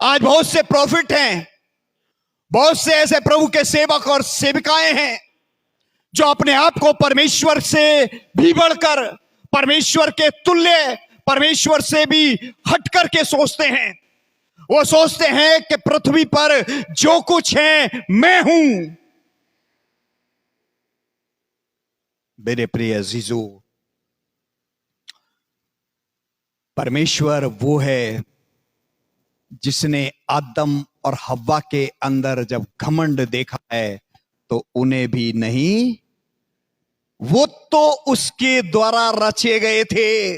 आज बहुत से प्रॉफिट हैं, बहुत से ऐसे प्रभु के सेवक और सेविकाएं हैं जो अपने आप को परमेश्वर से भी बढ़कर, परमेश्वर के तुल्य, परमेश्वर से भी हट करके सोचते हैं। वो सोचते हैं कि पृथ्वी पर जो कुछ है मैं हूं। मेरे प्रिय अजीजों, परमेश्वर वो है जिसने आदम और हव्वा के अंदर जब घमंड देखा है तो उन्हें भी नहीं, वो तो उसके द्वारा रचे गए थे।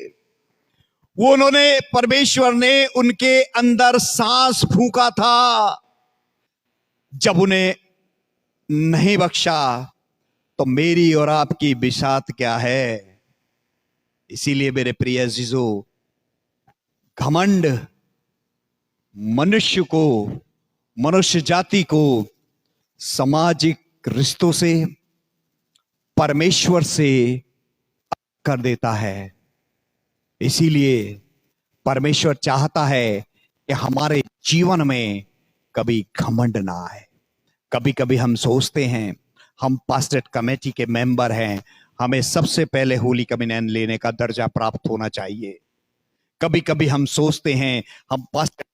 वो उन्होंने, परमेश्वर ने उनके अंदर सांस फूंका था। जब उन्हें नहीं बख्शा तो मेरी और आपकी बिसात क्या है। इसीलिए मेरे प्रिय अजीजों, घमंड मनुष्य को, मनुष्य जाति को सामाजिक रिश्तों से, परमेश्वर से कर देता है। इसीलिए परमेश्वर चाहता है कि हमारे जीवन में कभी घमंड ना आए। कभी कभी हम सोचते हैं, हम पास्टरेट कमेटी के मेंबर हैं, हमें सबसे पहले होली कम्युनियन लेने का दर्जा प्राप्त होना चाहिए। कभी कभी हम सोचते हैं, हम पास्टरेट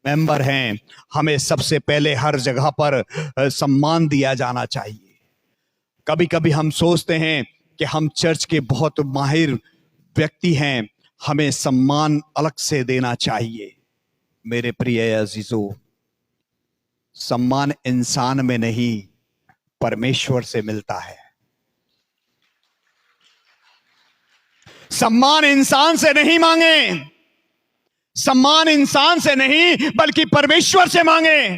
मेंबर हैं, हमें सबसे पहले हर जगह पर सम्मान दिया जाना चाहिए। कभी कभी हम सोचते हैं कि हम चर्च के बहुत माहिर व्यक्ति हैं, हमें सम्मान अलग से देना चाहिए। मेरे प्रिय अजीजों, सम्मान इंसान में नहीं, परमेश्वर से मिलता है। सम्मान इंसान से नहीं मांगे, सम्मान इंसान से नहीं बल्कि परमेश्वर से मांगे,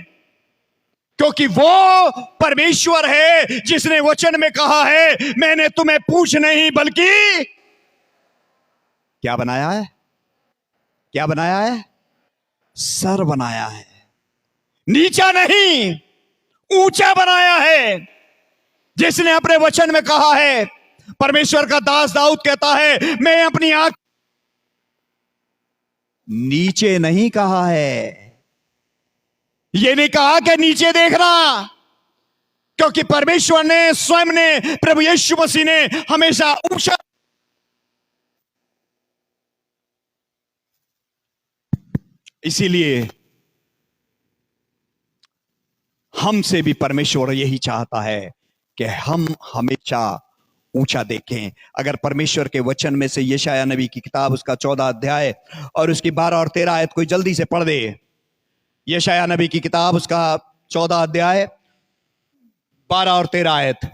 क्योंकि वो परमेश्वर है जिसने वचन में कहा है, मैंने तुम्हें पूछ नहीं बल्कि क्या बनाया है, क्या बनाया है, सर बनाया है। नीचा नहीं, ऊंचा बनाया है। जिसने अपने वचन में कहा है, परमेश्वर का दास दाऊद कहता है, मैं अपनी आंख नीचे नहीं कहा है। ये नहीं कहा कि नीचे देखना, क्योंकि परमेश्वर ने स्वयं ने, प्रभु यीशु मसीह ने हमेशा ऊंचा। इसीलिए हमसे भी परमेश्वर यही चाहता है कि हम हमेशा ऊंचा देखें। अगर परमेश्वर के वचन में से यशायाह नबी की किताब उसका 14 अध्याय और उसकी 12 और 13 आयत कोई जल्दी से पढ़ दे। यशायाह नबी की किताब उसका 14 अध्याय 12 और 13 आयत।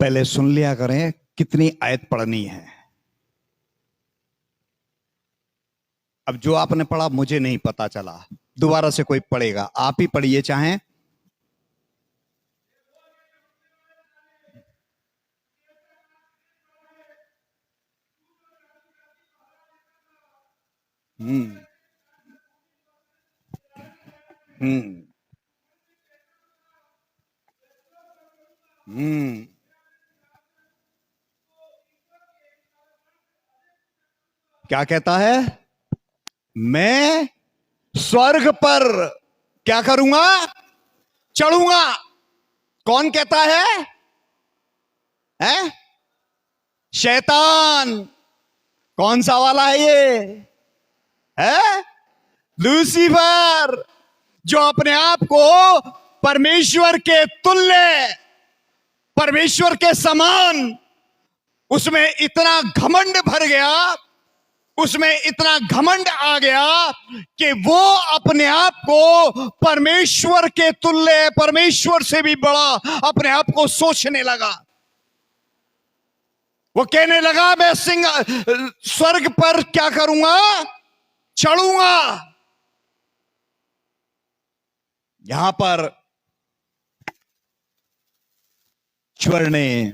पहले सुन लिया करें कितनी आयत पढ़नी है। अब जो आपने पढ़ा मुझे नहीं पता चला, दोबारा से कोई पढ़ेगा, आप ही पढ़िए चाहें। हम्म हम्म हम्म क्या कहता है? मैं स्वर्ग पर क्या करूंगा? चढ़ूंगा। कौन कहता है? हैं? शैतान। कौन सा वाला है ये? है लूसीफर, जो अपने आप को परमेश्वर के तुल्य, परमेश्वर के समान, उसमें इतना घमंड भर गया, उसमें इतना घमंड आ गया कि वो अपने आप को परमेश्वर के तुल्य, परमेश्वर से भी बड़ा अपने आप को सोचने लगा। वो कहने लगा मैं सिंह स्वर्ग पर क्या करूंगा? चढ़ूंगा। यहां पर ईश्वर ने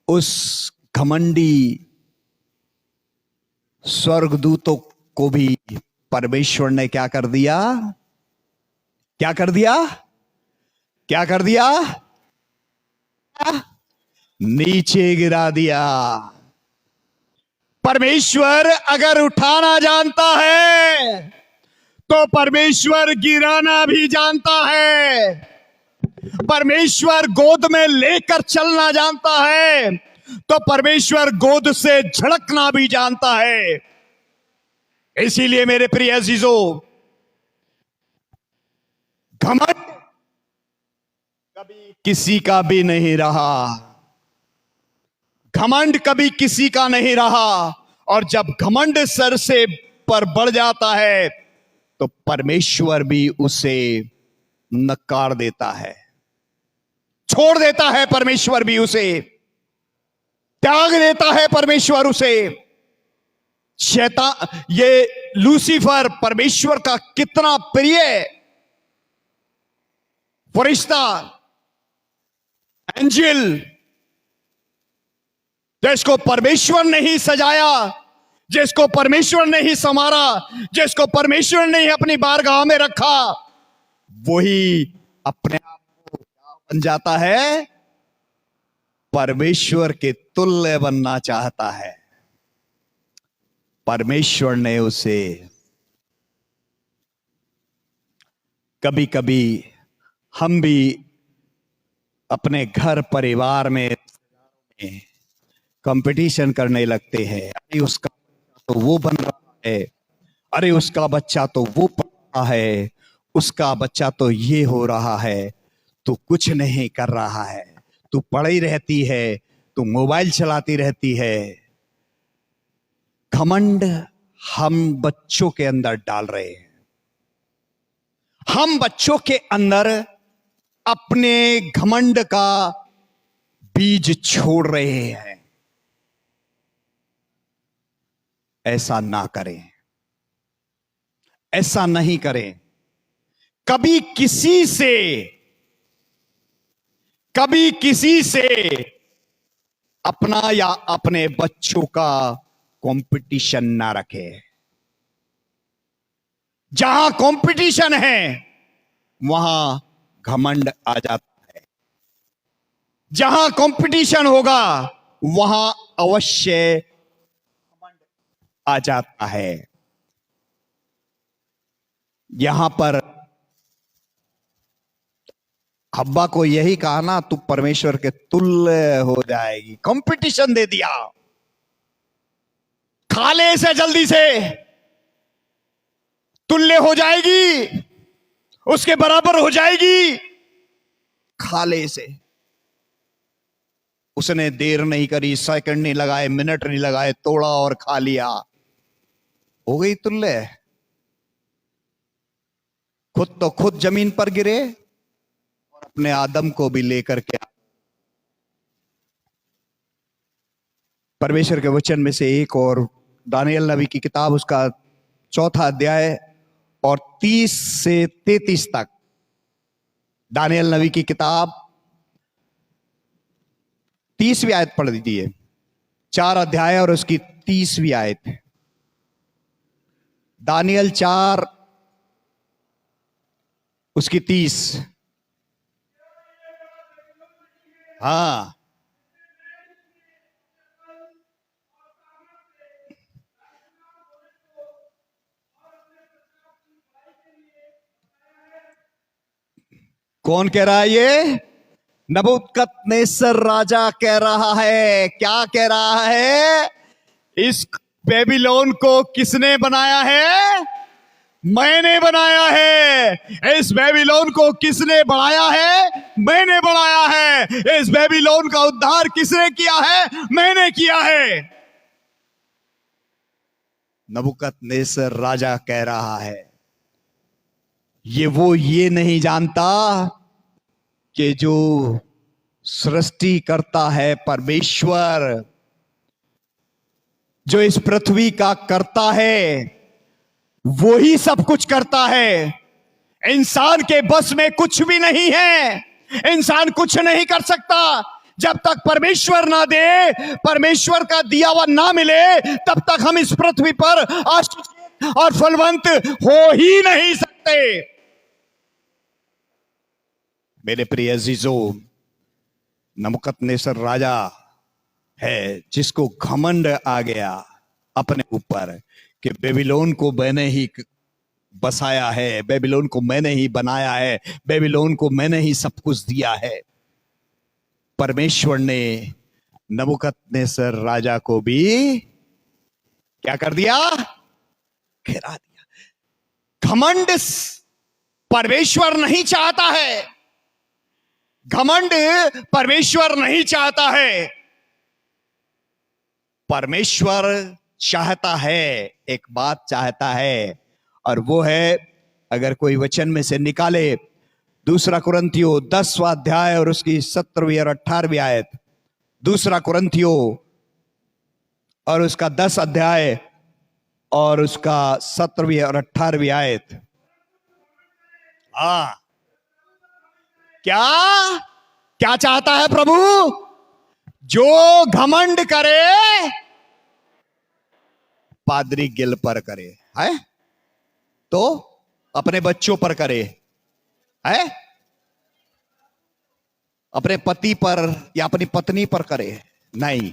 उस घमंडी स्वर्गदूतों को भी परमेश्वर ने क्या कर दिया? क्या कर दिया? क्या कर दिया? नीचे गिरा दिया। परमेश्वर अगर उठाना जानता है तो परमेश्वर गिराना भी जानता है। परमेश्वर गोद में लेकर चलना जानता है तो परमेश्वर गोद से झड़कना भी जानता है। इसीलिए मेरे प्रिय अजीजों, घमंड कभी किसी का भी नहीं रहा। घमंड कभी किसी का नहीं रहा। और जब घमंड सर से पर बढ़ जाता है तो परमेश्वर भी उसे नकार देता है, छोड़ देता है। परमेश्वर भी उसे त्याग देता है। परमेश्वर उसे, शैतान, ये लूसीफर परमेश्वर का कितना प्रिय फरिश्ता, एंजल, जिसको परमेश्वर ने ही सजाया, जिसको परमेश्वर ने ही संवारा, जिसको परमेश्वर ने ही अपनी बारगाह में रखा, वही अपने आप को बन जाता है, परमेश्वर के तुल्य बनना चाहता है। परमेश्वर ने उसे कभी कभी हम भी अपने घर परिवार में कंपटीशन करने लगते हैं। अरे उसका तो वो बन रहा है, अरे उसका बच्चा तो वो पढ़ रहा है, उसका बच्चा तो ये हो रहा है, तू कुछ नहीं कर रहा है, तू पढ़ी रहती है, तू मोबाइल चलाती रहती है। घमंड हम बच्चों के अंदर डाल रहे हैं। हम बच्चों के अंदर अपने घमंड का बीज छोड़ रहे हैं। ऐसा ना करें, ऐसा नहीं करें। कभी किसी से अपना या अपने बच्चों का कंपटीशन ना रखें। जहां कंपटीशन है वहां घमंड आ जाता है। जहां कंपटीशन होगा वहां अवश्य आ जाता है। यहां पर हब्बा को यही कहा ना, तू परमेश्वर के तुल्य हो जाएगी। कंपटीशन दे दिया, खा ले इसे जल्दी से, तुल्य हो जाएगी, उसके बराबर हो जाएगी, खा ले इसे। उसने देर नहीं करी, सेकंड नहीं लगाए, मिनट नहीं लगाए, तोड़ा और खा लिया, हो गई तुल्य। खुद तो खुद जमीन पर गिरे और अपने आदम को भी लेकर के। परमेश्वर के वचन में से एक और दानियल नबी की किताब, उसका 4था अध्याय और 30 से 33 तक। दानियल नबी की किताब 30वीं आयत पढ़ दीजिए। 4 अध्याय और उसकी 30वीं आयत। दानियल 4 उसकी 30। हाँ, कौन कह रहा है ये? नबूकदनेस्सर राजा कह रहा है। क्या कह रहा है? इस बेबीलोन को किसने बनाया है? मैंने बनाया है। इस बेबीलोन को किसने बढ़ाया है? मैंने बढ़ाया है। इस बेबीलोन का उद्धार किसने किया है? मैंने किया है। नबूकदनेस्सर राजा कह रहा है। वो ये नहीं जानता कि जो सृष्टि करता है परमेश्वर, जो इस पृथ्वी का करता है, वो ही सब कुछ करता है। इंसान के बस में कुछ भी नहीं है। इंसान कुछ नहीं कर सकता। जब तक परमेश्वर ना दे, परमेश्वर का दिया हुआ ना मिले, तब तक हम इस पृथ्वी पर आशीषित और फलवंत हो ही नहीं सकते। मेरे प्रिय अजीजों, नबूकदनेस्सर राजा है जिसको घमंड आ गया अपने ऊपर कि बेबीलोन को मैंने ही बसाया है, बेबीलोन को मैंने ही बनाया है, बेबीलोन को मैंने ही सब कुछ दिया है। परमेश्वर ने नबूकदनेस्सर राजा को भी क्या कर दिया? गिरा दिया। घमंड परमेश्वर नहीं चाहता है। घमंड परमेश्वर नहीं चाहता है। परमेश्वर चाहता है, एक बात चाहता है, और वो है, अगर कोई वचन में से निकाले, 2 कुरिन्थियों 10वां अध्याय और उसकी 17वीं और 18वीं आयत। 2 कुरिन्थियों और उसका 10 अध्याय और उसका 17वीं और 18वीं आयत। हाँ, क्या क्या चाहता है प्रभु? जो घमंड करे पादरी गिल पर करे, है तो अपने बच्चों पर करे, है अपने पति पर या अपनी पत्नी पर करे नहीं।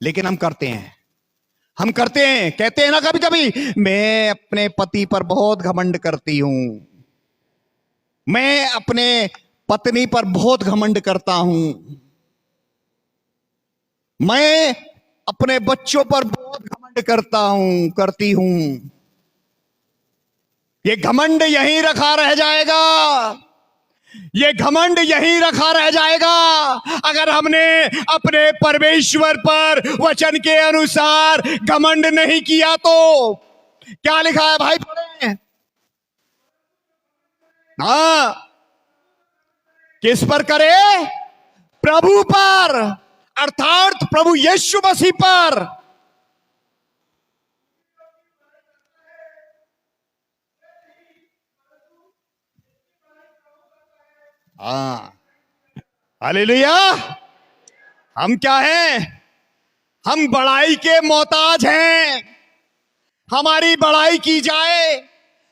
लेकिन हम करते हैं, कहते हैं ना कभी कभी, मैं अपने पति पर बहुत घमंड करती हूं, मैं अपने पत्नी पर बहुत घमंड करता हूं, मैं अपने बच्चों पर बहुत घमंड करती हूं। ये घमंड यहीं रखा रह जाएगा। ये घमंड यहीं रखा रह जाएगा अगर हमने अपने परमेश्वर पर वचन के अनुसार घमंड नहीं किया तो। क्या लिखा है भाई, पढ़े? हाँ, किस पर करे? प्रभु पर, अर्थात प्रभु यीशु मसीह पर। हाँ, हालेलुया। हम क्या हैं? हम बड़ाई के मोहताज हैं। हमारी बड़ाई की जाए,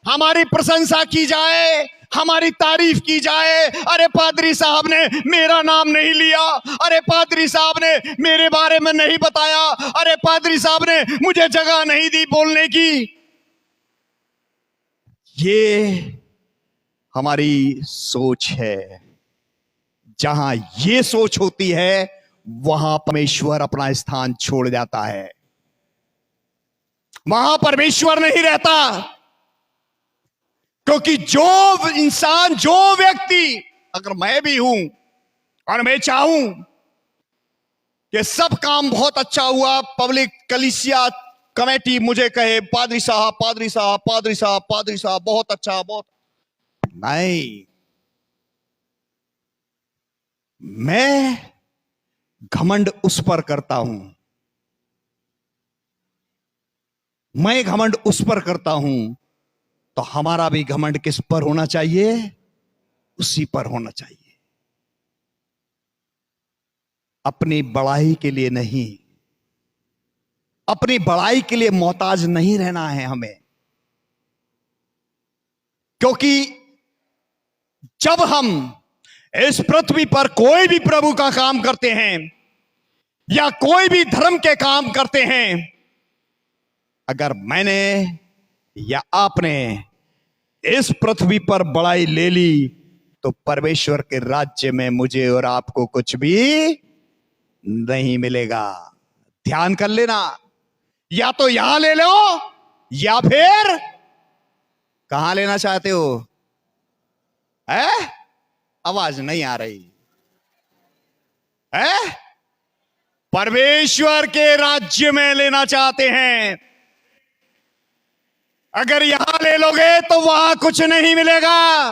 हमारी प्रशंसा की जाए, हमारी तारीफ की जाए। अरे पादरी साहब ने मेरा नाम नहीं लिया, अरे पादरी साहब ने मेरे बारे में नहीं बताया, अरे पादरी साहब ने मुझे जगह नहीं दी बोलने की। ये हमारी सोच है। जहां ये सोच होती है वहां परमेश्वर अपना स्थान छोड़ जाता है, वहां परमेश्वर नहीं रहता। क्योंकि जो इंसान, जो व्यक्ति, अगर मैं भी हूं और मैं चाहूं कि सब काम बहुत अच्छा हुआ, पब्लिक कलीसिया कमेटी मुझे कहे पादरी साहब, पादरी साहब, पादरी साहब, पादरी साहब बहुत अच्छा, बहुत नहीं, मैं घमंड उस पर करता हूं, मैं घमंड उस पर करता हूं, तो हमारा भी घमंड किस पर होना चाहिए? उसी पर होना चाहिए। अपनी बड़ाई के लिए नहीं, अपनी बड़ाई के लिए मोहताज नहीं रहना है हमें। क्योंकि जब हम इस पृथ्वी पर कोई भी प्रभु का काम करते हैं या कोई भी धर्म के काम करते हैं, अगर मैंने या आपने इस पृथ्वी पर बड़ाई ले ली तो परमेश्वर के राज्य में मुझे और आपको कुछ भी नहीं मिलेगा। ध्यान कर लेना, या तो यहां ले लो या फिर कहां लेना चाहते हो? है? आवाज नहीं आ रही है? परमेश्वर के राज्य में लेना चाहते हैं। अगर यहां ले लोगे तो वहां कुछ नहीं मिलेगा।